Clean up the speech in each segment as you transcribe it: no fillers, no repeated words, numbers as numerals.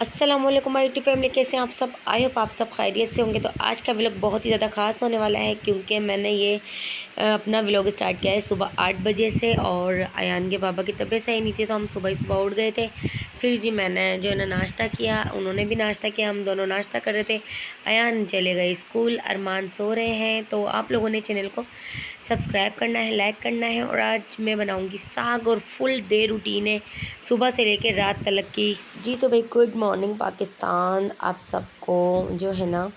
अस्सलाम वालेकुम my YouTube family, कैसे हैं आप सब। आई होप आप सब खैरियत से होंगे। तो आज का व्लॉग बहुत ही ज़्यादा ख़ास होने वाला है क्योंकि मैंने ये अपना व्लॉग स्टार्ट किया है सुबह 8 बजे से। और अयान के पापा की तबीयत सही नहीं थी तो हम सुबह ही सुबह उठ गए थे। फिर जी मैंने जो है ना नाश्ता किया, उन्होंने भी नाश्ता किया, हम दोनों नाश्ता कर रहे थे। अयान चले गए स्कूल, अरमान सो रहे हैं। तो आप लोगों ने चैनल को सब्सक्राइब करना है, लाइक करना है। और आज मैं बनाऊंगी साग और फुल डे रूटीन है सुबह से लेकर रात तक की। जी तो भाई गुड मॉर्निंग पाकिस्तान, आप सबको जो है ना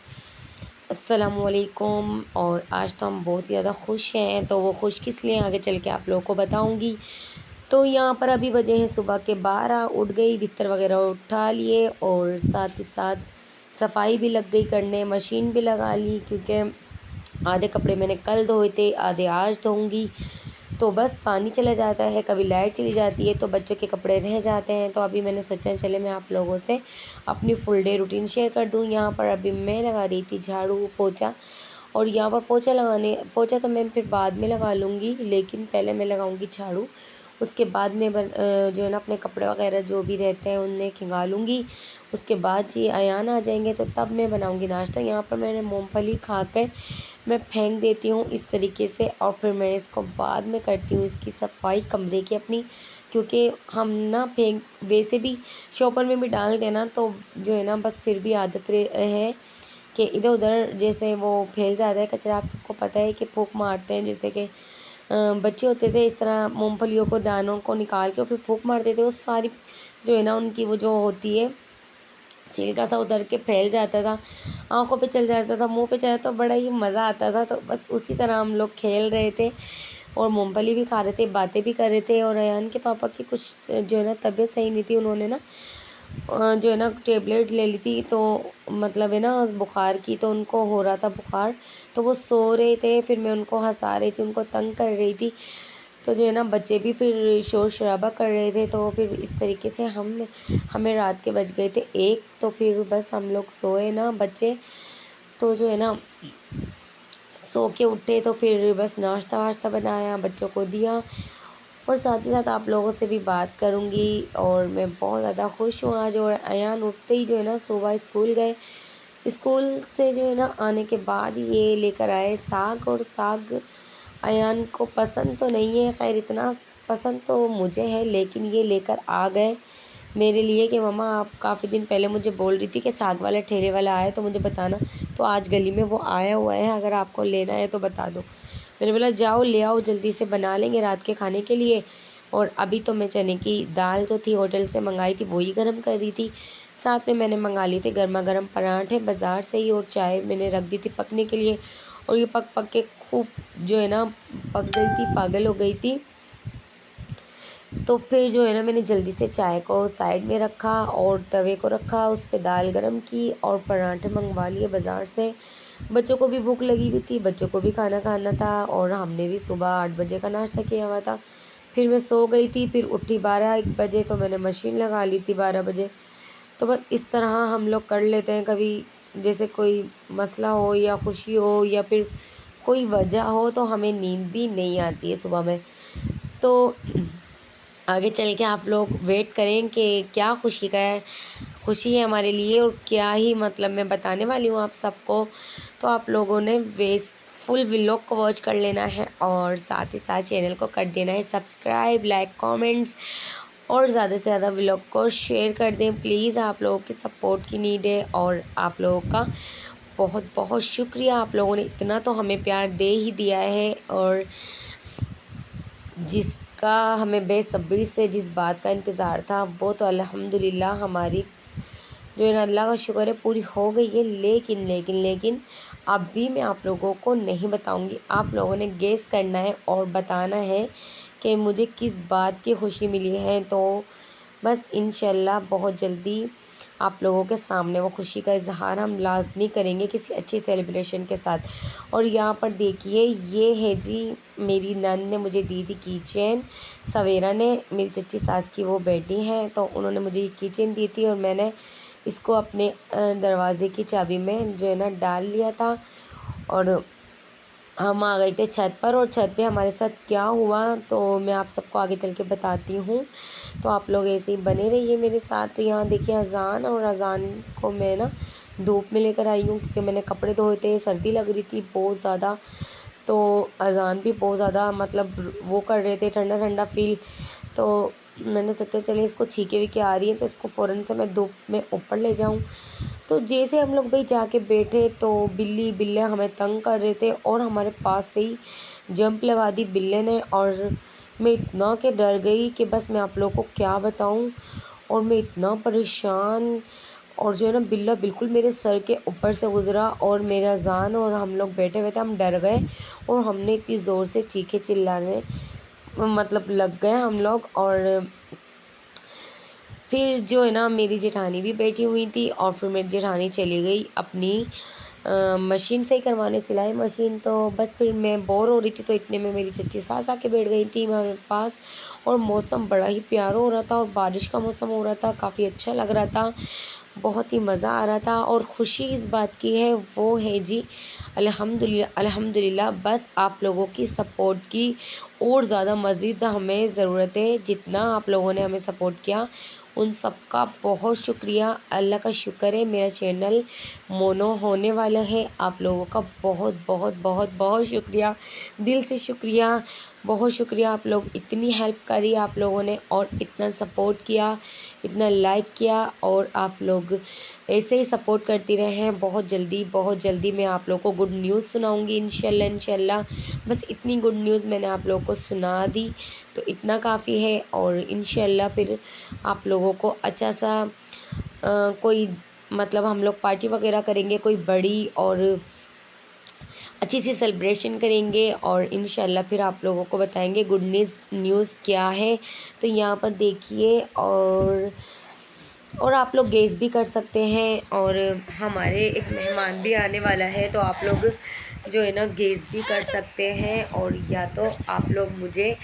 अस्सलाम वालेकुम। और आज तो हम बहुत ही ज़्यादा खुश हैं। तो वो खुश किस लिए आगे चल के आप लोगों को बताऊंगी। तो यहाँ पर अभी बजे हैं सुबह के 12। उठ गई, बिस्तर वगैरह उठा लिए और साथ ही साथ सफाई भी लग गई करने, मशीन भी लगा ली क्योंकि आधे कपड़े मैंने कल धोए थे, आधे आज धोऊंगी। तो बस पानी चला जाता है, कभी लाइट चली जाती है तो बच्चों के कपड़े रह जाते हैं। तो अभी मैंने सोचा चले मैं आप लोगों से अपनी फुल डे रूटीन शेयर कर दूं। यहाँ पर अभी मैं लगा रही थी झाड़ू पोछा। और यहाँ पर पोछा तो मैं फिर बाद में लगा लूँगी, लेकिन पहले मैं लगाऊंगी झाड़ू। उसके बाद में जो है ना अपने कपड़े वगैरह जो भी रहते हैं उन्हें खिंगा उसके बाद जी अयान आ जाएंगे तो तब मैं बनाऊंगी नाश्ता। यहाँ पर मैंने मूंगफली खा कर मैं फेंक देती हूँ इस तरीके से। और फिर मैं इसको बाद में करती हूँ इसकी सफाई कमरे की अपनी, क्योंकि हम ना फेंक वैसे भी शॉपर में भी डाल देना तो जो है ना बस फिर भी आदत है कि इधर उधर जैसे वो फैल जाता है कचरा। आप सबको पता है कि फूंक मारते हैं, जैसे कि बच्चे होते थे इस तरह मूंगफलियों को दानों को निकाल के और फिर फूंक मारते थे। वो सारी जो है ना उनकी वो जो होती है छिलका सा उतर के फैल जाता था, आंखों पे चल जाता था, मुंह पे चला, तो बड़ा ही मज़ा आता था। तो बस उसी तरह हम लोग खेल रहे थे और मूंगफली भी खा रहे थे, बातें भी कर रहे थे। और अयान के पापा की कुछ जो है ना तबीयत सही नहीं थी, उन्होंने ना जो है ना टेबलेट ले ली थी, तो मतलब है ना बुखार की, तो उनको हो रहा था बुखार। तो वो सो रहे थे, फिर मैं उनको हंसा रही थी, उनको तंग कर रही थी। तो जो है ना बच्चे भी फिर शोर शराबा कर रहे थे। तो फिर इस तरीके से हमें रात के बज गए थे 1। तो फिर बस हम लोग सोए ना बच्चे, तो जो है ना सो के उठे तो फिर बस नाश्ता वाश्ता बनाया, बच्चों को दिया। और साथ ही साथ आप लोगों से भी बात करूंगी। और मैं बहुत ज़्यादा खुश हूँ आज। और अयान उठते ही जो है ना सुबह स्कूल गए, स्कूल से जो है ना आने के बाद ये लेकर आए साग। और साग अयान को पसंद तो नहीं है, खैर इतना पसंद तो मुझे है, लेकिन ये लेकर आ गए मेरे लिए कि मम्मा आप काफ़ी दिन पहले मुझे बोल रही थी कि साग वाला ठेले वाला आया तो मुझे बताना। तो आज गली में वो आया हुआ है, अगर आपको लेना है तो बता दो। मैंने बोला जाओ ले आओ, जल्दी से बना लेंगे रात के खाने के लिए। और अभी तो मैं चने की दाल जो थी होटल से मंगाई थी वही गर्म कर रही थी। साथ में मैंने मंगा ली थी गर्मा गर्म पराठे बाज़ार से ही, और चाय मैंने रख दी थी पकने के लिए। और ये पक पक के खूब जो है ना पक गई थी, पागल हो गई थी। तो फिर जो है ना मैंने जल्दी से चाय को साइड में रखा और तवे को रखा, उस पर दाल गरम की और पराठे मंगवा लिए बाज़ार से। बच्चों को भी भूख लगी हुई थी, बच्चों को भी खाना खाना था, और हमने भी सुबह 8 बजे का नाश्ता किया हुआ था। फिर मैं सो गई थी, फिर उठी 12-1 बजे, तो मैंने मशीन लगा ली थी 12 बजे। तो बस इस तरह हम लोग कर लेते हैं, कभी जैसे कोई मसला हो या खुशी हो या फिर कोई वजह हो तो हमें नींद भी नहीं आती है सुबह में। तो आगे चल के आप लोग वेट करें कि क्या खुशी है हमारे लिए और क्या ही मतलब मैं बताने वाली हूँ आप सबको। तो आप लोगों ने फुल व्लॉग को वॉच कर लेना है और साथ ही साथ चैनल को कर देना है सब्सक्राइब, लाइक, कमेंट्स, और ज़्यादा से ज़्यादा व्लॉग को शेयर कर दें प्लीज़। आप लोगों की सपोर्ट की नीड है और आप लोगों का बहुत बहुत शुक्रिया। आप लोगों ने इतना तो हमें प्यार दे ही दिया है, और जिसका हमें बेसब्री से जिस बात का इंतज़ार था वो तो अल्हम्दुलिल्लाह हमारी जो है ना अल्लाह का शुक्र है पूरी हो गई है। लेकिन लेकिन लेकिन अब भी मैं आप लोगों को नहीं बताऊंगी, आप लोगों ने गेस करना है और बताना है कि मुझे किस बात की खुशी मिली है। तो बस इंशाल्लाह बहुत जल्दी आप लोगों के सामने वो खुशी का इजहार हम लाजमी करेंगे किसी अच्छी सेलिब्रेशन के साथ। और यहाँ पर देखिए ये है जी, मेरी नन ने मुझे दी थी की चेन, सवेरा ने, मेरी चच्ची सास की वो बेटी हैं, तो उन्होंने मुझे ये की चेन दी थी और मैंने इसको अपने दरवाज़े की चाबी में जो है ना डाल लिया था। और हम आ गए थे छत पर, और छत पे हमारे साथ क्या हुआ तो मैं आप सबको आगे चल के बताती हूँ। तो आप लोग ऐसे ही बने रहिए मेरे साथ। तो यहाँ देखिए अज़ान, और अज़ान को मैं ना धूप में लेकर आई हूँ क्योंकि मैंने कपड़े धोए थे, सर्दी लग रही थी बहुत ज़्यादा। तो अज़ान भी बहुत ज़्यादा मतलब वो कर रहे थे, ठंडा ठंडा फील। तो मैंने सोचा चलिए इसको छींके वीके आ रही है तो इसको फ़ौरन से मैं धूप में ऊपर ले जाऊँ। तो जैसे हम लोग भाई जाके बैठे तो बिल्ली बिल्ले हमें तंग कर रहे थे, और हमारे पास से ही जंप लगा दी बिल्ले ने, और मैं इतना के डर गई कि बस मैं आप लोगों को क्या बताऊं। और मैं इतना परेशान, और जो है ना बिल्ला बिल्कुल मेरे सर के ऊपर से गुजरा, और मेरा जान और हम लोग बैठे हुए थे, हम डर गए और हमने इतनी ज़ोर से चीखे चिल्लाने मतलब लग गए हम लोग। और फिर जो है ना मेरी जेठानी भी बैठी हुई थी, और फिर मेरी जेठानी चली गई अपनी मशीन से ही करवाने, सिलाई मशीन। तो बस फिर मैं बोर हो रही थी तो इतने में मेरी चच्ची सास आके बैठ गई थी मेरे पास। और मौसम बड़ा ही प्यारा हो रहा था, और बारिश का मौसम हो रहा था, काफ़ी अच्छा लग रहा था, बहुत ही मज़ा आ रहा था। और ख़ुशी इस बात की है वो है जी, अल्हम्दुलिल्लाह अल्हम्दुलिल्लाह, बस आप लोगों की सपोर्ट की और ज़्यादा मज़ीद हमें ज़रूरत है। जितना आप लोगों ने हमें सपोर्ट किया उन सब का बहुत शुक्रिया। अल्लाह का शुक्र है मेरा चैनल मोनो होने वाला है। आप लोगों का बहुत बहुत बहुत बहुत शुक्रिया, दिल से शुक्रिया, बहुत शुक्रिया। आप लोग इतनी हेल्प करी आप लोगों ने, और इतना सपोर्ट किया, इतना लाइक किया, और आप लोग ऐसे ही सपोर्ट करती रहे हैं। बहुत जल्दी मैं आप लोगों को गुड न्यूज़ सुनाऊंगी इंशाल्लाह इंशाल्लाह। बस इतनी गुड न्यूज़ मैंने आप लोगों को सुना दी तो इतना काफ़ी है। और इंशाल्लाह फिर आप लोगों को अच्छा सा कोई मतलब हम लोग पार्टी वगैरह करेंगे कोई बड़ी, और अच्छी सी सेलिब्रेशन करेंगे, और इंशाल्लाह फिर आप लोगों को बताएंगे गुड न्यूज़ क्या है। तो यहाँ पर देखिए, और आप लोग गेस भी कर सकते हैं, और हमारे एक मेहमान भी आने वाला है तो आप लोग जो है ना गेस भी कर सकते हैं। और या तो आप लोग मुझे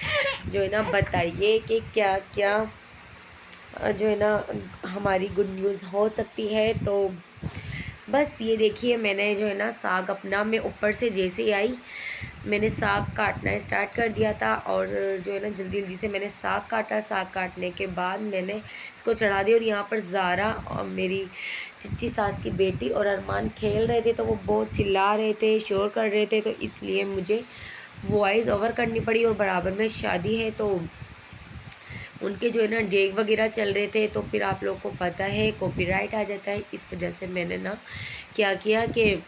जो है ना बताइए कि क्या क्या जो है ना हमारी गुड न्यूज़ हो सकती है। तो बस ये देखिए मैंने जो है ना साग अपना, मैं ऊपर से जैसे ही आई मैंने साग काटना स्टार्ट कर दिया था, और जो है ना जल्दी जल्दी से मैंने साग काटा। साग काटने के बाद मैंने इसको चढ़ा दिया, और यहाँ पर ज़ारा और मेरी चिच्ची सास की बेटी और अरमान खेल रहे थे, तो वो बहुत चिल्ला रहे थे, शोर कर रहे थे, तो इसलिए मुझे वॉइस ओवर करनी पड़ी। और बराबर में शादी है तो उनके जो है ना डेग वगैरह चल रहे थे, तो फिर आप लोगों को पता है कॉपीराइट आ जाता है। इस वजह से मैंने ना क्या किया कि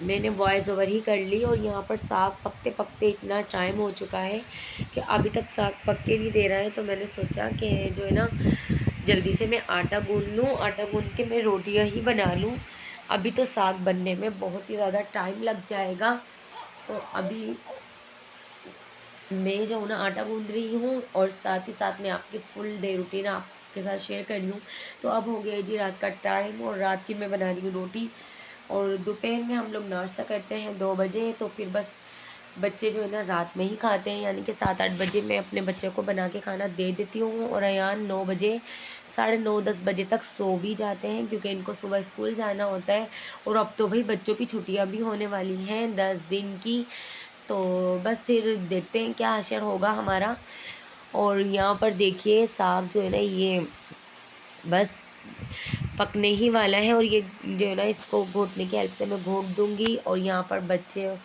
मैंने वॉइस ओवर ही कर ली। और यहाँ पर साग पकते पकते इतना टाइम हो चुका है कि अभी तक साग पक के नहीं दे रहा है, तो मैंने सोचा कि जो है ना जल्दी से मैं आटा गूंद लूँ, आटा गूंद के मैं रोटियाँ ही बना लूँ। अभी तो साग बनने में बहुत ही ज़्यादा टाइम लग जाएगा, तो अभी मैं जो हूँ ना आटा गूंद रही हूँ, और साथ ही साथ मैं आपकी फुल डे रूटीन आपके साथ शेयर कर रही हूँ। तो अब हो गया जी रात का टाइम, और रात की मैं बना रही हूँ रोटी, और दोपहर में हम लोग नाश्ता करते हैं 2 बजे। तो फिर बस बच्चे जो है ना रात में ही खाते हैं, यानी कि 7-8 बजे मैं अपने बच्चों को बना के खाना दे देती हूँ। और अयान 9 बजे, 9:30-10 बजे तक सो भी जाते हैं क्योंकि इनको सुबह स्कूल जाना होता है। और अब तो भाई बच्चों की छुट्टियाँ भी होने वाली हैं 10 दिन की, तो बस फिर देखते हैं क्या असर होगा हमारा। और यहाँ पर देखिए साग जो है ना ये बस पकने ही वाला है, और ये जो है ना इसको घोटने की हेल्प से मैं घोट दूंगी। और यहाँ पर बच्चे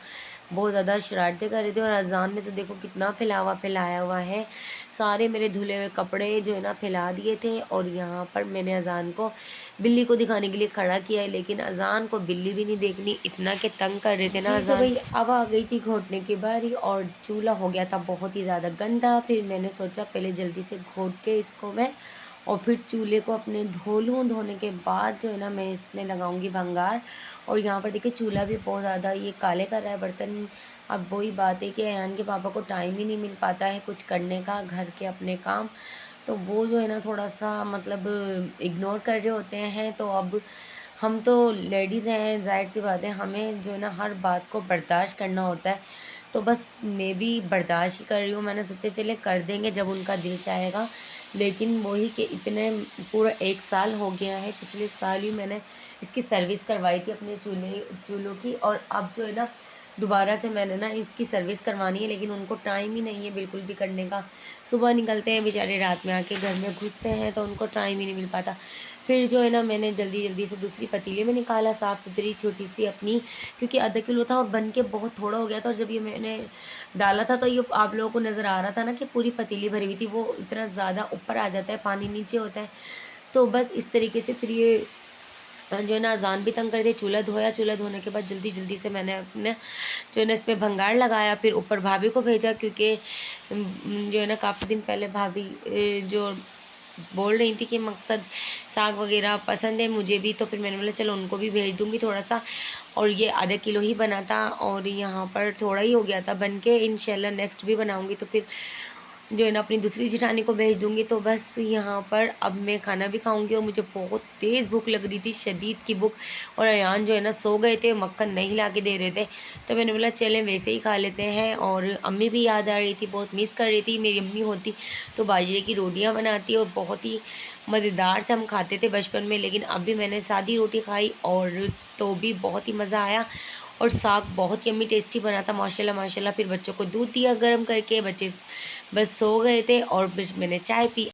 बहुत ज़्यादा शरारतें कर रहे थे, और अजान ने तो देखो कितना फैलाया हुआ है, सारे मेरे धुले हुए कपड़े जो है ना फैला दिए थे। और यहाँ पर मैंने अजान को बिल्ली को दिखाने के लिए खड़ा किया है, लेकिन अजान को बिल्ली भी नहीं देखनी, इतना के तंग कर रहे थे ना अजान। तो भाई अब आ गई थी घोटने की बारी, और चूल्हा हो गया था बहुत ही ज़्यादा गंदा। फिर मैंने सोचा पहले जल्दी से घोट के इसको मैं, और फिर चूल्हे को अपने धो लूँ, धोने के बाद जो है ना मैं इसमें लगाऊंगी भंगार। और यहाँ पर देखिए चूल्हा भी बहुत ज़्यादा ये काले कर रहा है बर्तन। अब वही बात है कि अयान के पापा को टाइम ही नहीं मिल पाता है कुछ करने का, घर के अपने काम, तो वो जो है ना थोड़ा सा मतलब इग्नोर कर रहे होते हैं। तो अब हम तो लेडीज़ हैं, जाहिर सी बात है हमें जो है ना हर बात को बर्दाश्त करना होता है। तो बस मैं भी बर्दाश्त ही कर रही हूँ। मैंने सोचा चले कर देंगे जब उनका दिल चाहेगा, लेकिन वही कि इतने पूरा 1 साल हो गया है। पिछले साल ही मैंने इसकी सर्विस करवाई थी अपने चूल्हों की, और अब जो है ना दोबारा से मैंने ना इसकी सर्विस करवानी है, लेकिन उनको टाइम ही नहीं है बिल्कुल भी करने का। सुबह निकलते हैं बेचारे, रात में आके घर में घुसते हैं, तो उनको टाइम ही नहीं मिल पाता। फिर जो है ना मैंने जल्दी जल्दी से दूसरी पतीले में निकाला, साफ़ सुथरी छोटी सी अपनी, क्योंकि आधा किलो था और बन के बहुत थोड़ा हो गया था। और जब ये मैंने डाला था तो ये आप लोगों को नज़र आ रहा था ना कि पूरी पतीली भरी हुई थी, वो इतना ज़्यादा ऊपर आ जाता है, पानी नीचे होता है। तो बस इस तरीके से फिर ये जो है ना अजान भी तंग कर दी। चूल्हा धोया, चूल्हा धोने के बाद जल्दी जल्दी से मैंने अपने जो है ना इसमें भंगार लगाया, फिर ऊपर भाभी को भेजा, क्योंकि जो है ना काफ़ी दिन पहले भाभी जो बोल रही थी कि मकसद साग वगैरह पसंद है मुझे भी, तो फिर मैंने बोला चलो उनको भी भेज दूँगी थोड़ा सा। और ये आधा किलो ही बना था और यहाँ पर थोड़ा ही हो गया था बन के। इंशाल्लाह नेक्स्ट भी बनाऊँगी तो फिर जो है ना अपनी दूसरी जेठानी को भेज दूँगी। तो बस यहाँ पर अब मैं खाना भी खाऊँगी, और मुझे बहुत तेज़ भूख लग रही थी, शदीद की भूख। और अयान जो है ना सो गए थे, मक्खन नहीं ला के दे रहे थे, तो मैंने बोला चलें वैसे ही खा लेते हैं। और अम्मी भी याद आ रही थी, बहुत मिस कर रही थी। मेरी अम्मी होती तो बाजरे की रोटियाँ बनाती और बहुत ही मज़ेदार से हम खाते थे बचपन में, लेकिन अब भी मैंने सादी रोटी खाई और तो भी बहुत ही मज़ा आया। और साग बहुत यम्मी टेस्टी बना था माशाल्लाह माशाल्लाह। फिर बच्चों को दूध दिया गर्म करके, बच्चे बस सो गए थे और फिर मैंने चाय पी।